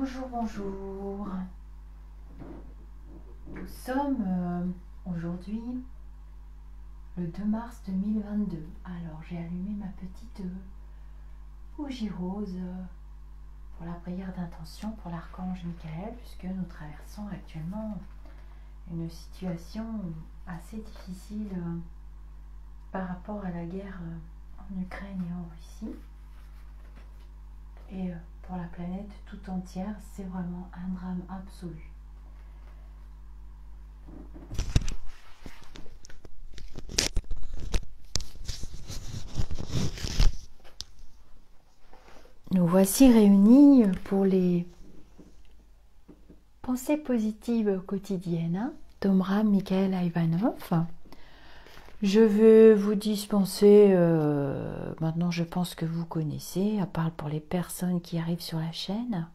Bonjour, bonjour. Nous sommes aujourd'hui le 2 mars 2022. Alors, j'ai allumé ma petite bougie rose pour la prière d'intention pour l'archange Michael, puisque nous traversons actuellement une situation assez difficile par rapport à la guerre en Ukraine et en Russie. Et pour la planète tout entière, c'est vraiment un drame absolu. Nous voici réunis pour les pensées positives quotidiennes. Tomram Mikhaël Ivanov. Je vais vous dispenser, maintenant je pense que vous connaissez, à part pour les personnes qui arrivent sur la chaîne.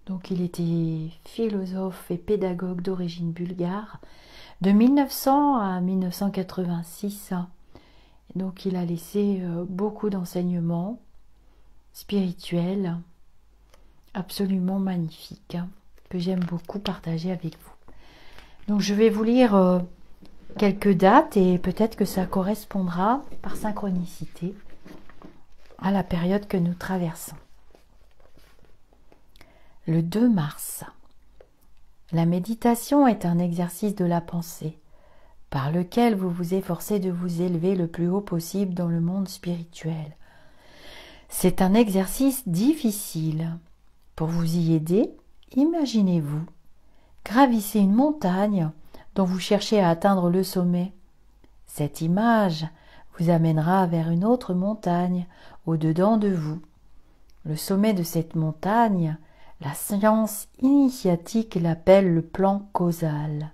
Donc il était philosophe et pédagogue d'origine bulgare, de 1900 à 1986. Donc il a laissé beaucoup d'enseignements spirituels, absolument magnifiques, que j'aime beaucoup partager avec vous. Donc je vais vous lire quelques dates et peut-être que ça correspondra par synchronicité à la période que nous traversons. Le 2 mars. La méditation est un exercice de la pensée par lequel vous vous efforcez de vous élever le plus haut possible dans le monde spirituel. C'est un exercice difficile. Pour vous y aider, imaginez-vous gravissez une montagne dont vous cherchez à atteindre le sommet. Cette image vous amènera vers une autre montagne au-dedans de vous. Le sommet de cette montagne, la science initiatique l'appelle le plan causal.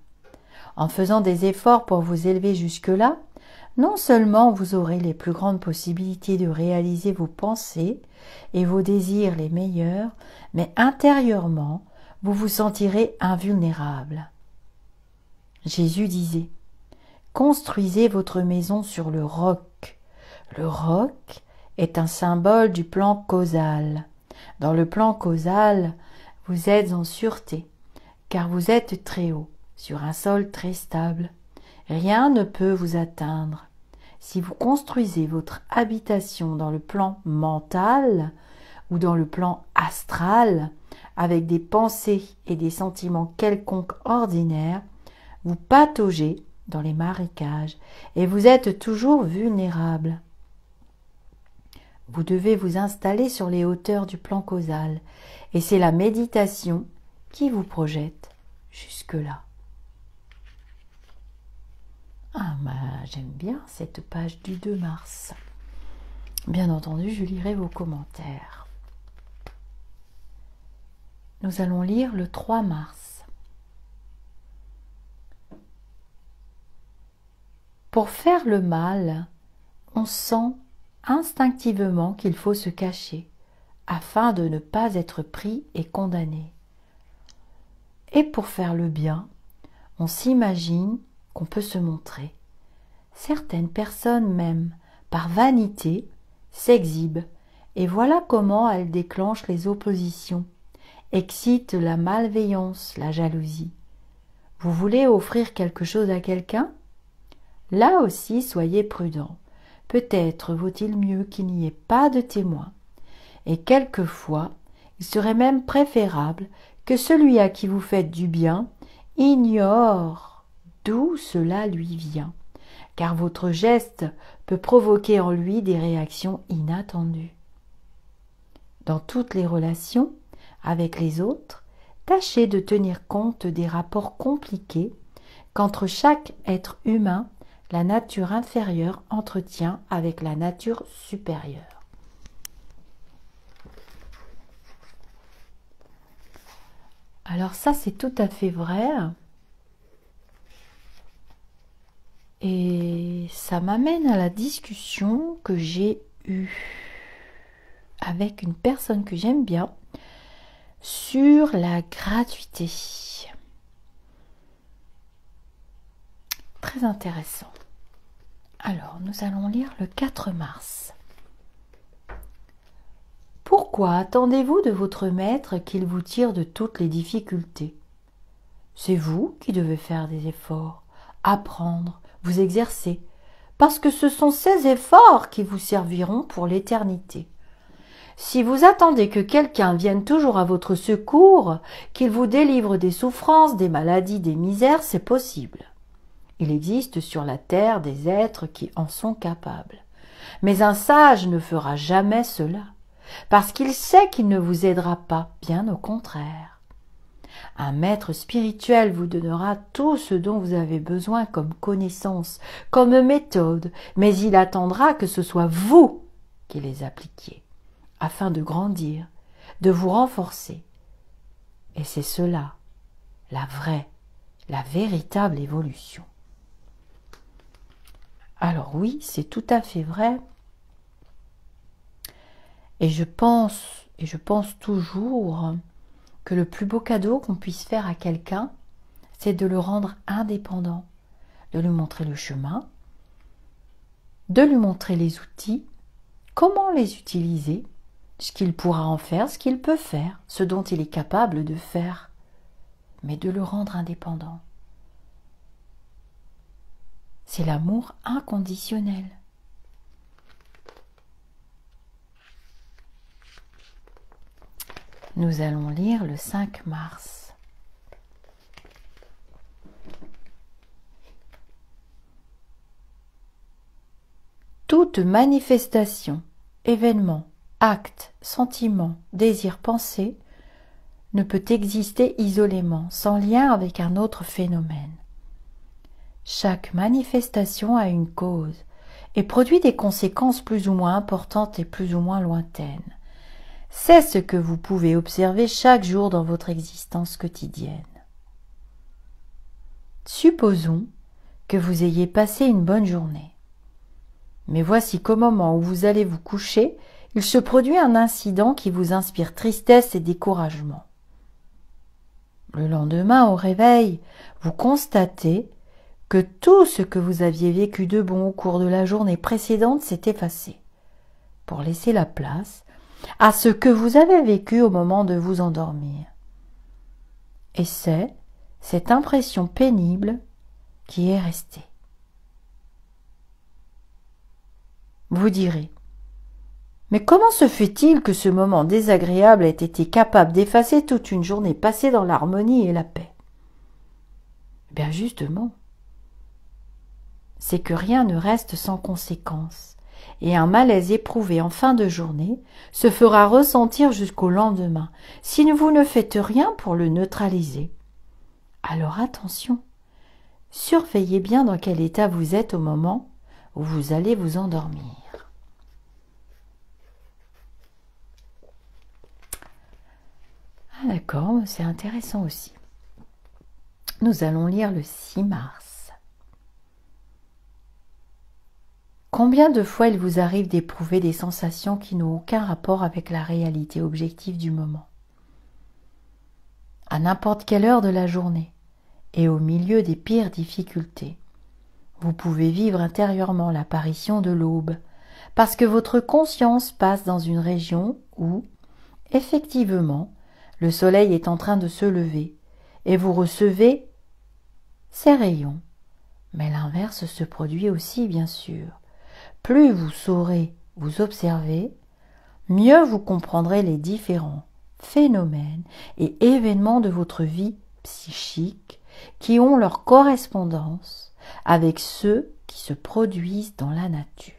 En faisant des efforts pour vous élever jusque-là, non seulement vous aurez les plus grandes possibilités de réaliser vos pensées et vos désirs les meilleurs, mais intérieurement, vous vous sentirez invulnérable. Jésus disait « Construisez votre maison sur le roc ». Le roc est un symbole du plan causal. Dans le plan causal, vous êtes en sûreté, car vous êtes très haut, sur un sol très stable. Rien ne peut vous atteindre. Si vous construisez votre habitation dans le plan mental ou dans le plan astral, avec des pensées et des sentiments quelconques ordinaires, vous pataugez dans les marécages et vous êtes toujours vulnérable. Vous devez vous installer sur les hauteurs du plan causal et c'est la méditation qui vous projette jusque-là. Ah, j'aime bien cette page du 2 mars. Bien entendu, je lirai vos commentaires. Nous allons lire le 3 mars. Pour faire le mal, on sent instinctivement qu'il faut se cacher, afin de ne pas être pris et condamné. Et pour faire le bien, on s'imagine qu'on peut se montrer. Certaines personnes même, par vanité, s'exhibent, et voilà comment elles déclenchent les oppositions, excitent la malveillance, la jalousie. Vous voulez offrir quelque chose à quelqu'un? Là aussi, soyez prudent. Peut-être vaut-il mieux qu'il n'y ait pas de témoin. Et quelquefois, il serait même préférable que celui à qui vous faites du bien ignore d'où cela lui vient, car votre geste peut provoquer en lui des réactions inattendues. Dans toutes les relations avec les autres, tâchez de tenir compte des rapports compliqués qu'entre chaque être humain la nature inférieure entretient avec la nature supérieure. Alors ça, c'est tout à fait vrai. Et ça m'amène à la discussion que j'ai eue avec une personne que j'aime bien sur la gratuité. Très intéressant. Alors, nous allons lire le 4 mars. Pourquoi attendez-vous de votre maître qu'il vous tire de toutes les difficultés? C'est vous qui devez faire des efforts, apprendre, vous exercer, parce que ce sont ces efforts qui vous serviront pour l'éternité. Si vous attendez que quelqu'un vienne toujours à votre secours, qu'il vous délivre des souffrances, des maladies, des misères, c'est possible. Il existe sur la terre des êtres qui en sont capables. Mais un sage ne fera jamais cela, parce qu'il sait qu'il ne vous aidera pas, bien au contraire. Un maître spirituel vous donnera tout ce dont vous avez besoin comme connaissance, comme méthode, mais il attendra que ce soit vous qui les appliquiez, afin de grandir, de vous renforcer. Et c'est cela, la vraie, la véritable évolution. Alors oui, c'est tout à fait vrai. Et je pense toujours que le plus beau cadeau qu'on puisse faire à quelqu'un, c'est de le rendre indépendant, de lui montrer le chemin, de lui montrer les outils, comment les utiliser, ce qu'il pourra en faire, ce qu'il peut faire, ce dont il est capable de faire, mais de le rendre indépendant. C'est l'amour inconditionnel. Nous allons lire le 5 mars. Toute manifestation, événement, acte, sentiment, désir, pensée ne peut exister isolément, sans lien avec un autre phénomène. Chaque manifestation a une cause et produit des conséquences plus ou moins importantes et plus ou moins lointaines. C'est ce que vous pouvez observer chaque jour dans votre existence quotidienne. Supposons que vous ayez passé une bonne journée. Mais voici qu'au moment où vous allez vous coucher, il se produit un incident qui vous inspire tristesse et découragement. Le lendemain, au réveil, vous constatez que tout ce que vous aviez vécu de bon au cours de la journée précédente s'est effacé, pour laisser la place à ce que vous avez vécu au moment de vous endormir. Et c'est cette impression pénible qui est restée. Vous direz, mais comment se fait-il que ce moment désagréable ait été capable d'effacer toute une journée passée dans l'harmonie et la paix? Bien justement, c'est que rien ne reste sans conséquence, et un malaise éprouvé en fin de journée se fera ressentir jusqu'au lendemain, si vous ne faites rien pour le neutraliser. Alors attention, surveillez bien dans quel état vous êtes au moment où vous allez vous endormir. Ah d'accord, c'est intéressant aussi. Nous allons lire le 6 mars. Combien de fois il vous arrive d'éprouver des sensations qui n'ont aucun rapport avec la réalité objective du moment? À n'importe quelle heure de la journée et au milieu des pires difficultés, vous pouvez vivre intérieurement l'apparition de l'aube, parce que votre conscience passe dans une région où, effectivement, le soleil est en train de se lever et vous recevez ses rayons. Mais l'inverse se produit aussi, bien sûr. Plus vous saurez vous observer, mieux vous comprendrez les différents phénomènes et événements de votre vie psychique qui ont leur correspondance avec ceux qui se produisent dans la nature.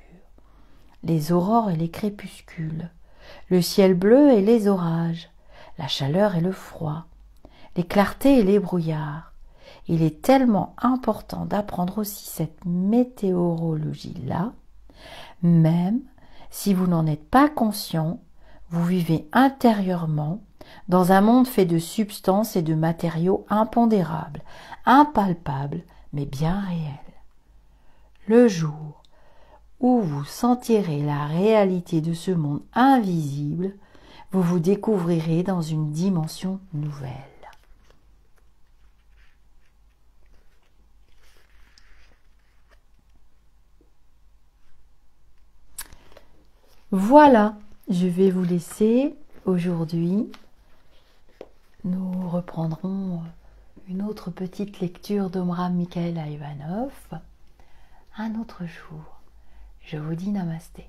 Les aurores et les crépuscules, le ciel bleu et les orages, la chaleur et le froid, les clartés et les brouillards. Il est tellement important d'apprendre aussi cette météorologie-là, même si vous n'en êtes pas conscient, vous vivez intérieurement dans un monde fait de substances et de matériaux impondérables, impalpables, mais bien réels. Le jour où vous sentirez la réalité de ce monde invisible, vous vous découvrirez dans une dimension nouvelle. Voilà, Je vais vous laisser aujourd'hui. Nous reprendrons une autre petite lecture d'Omram Mikhaëla Ivanov un autre jour. Je vous dis namasté.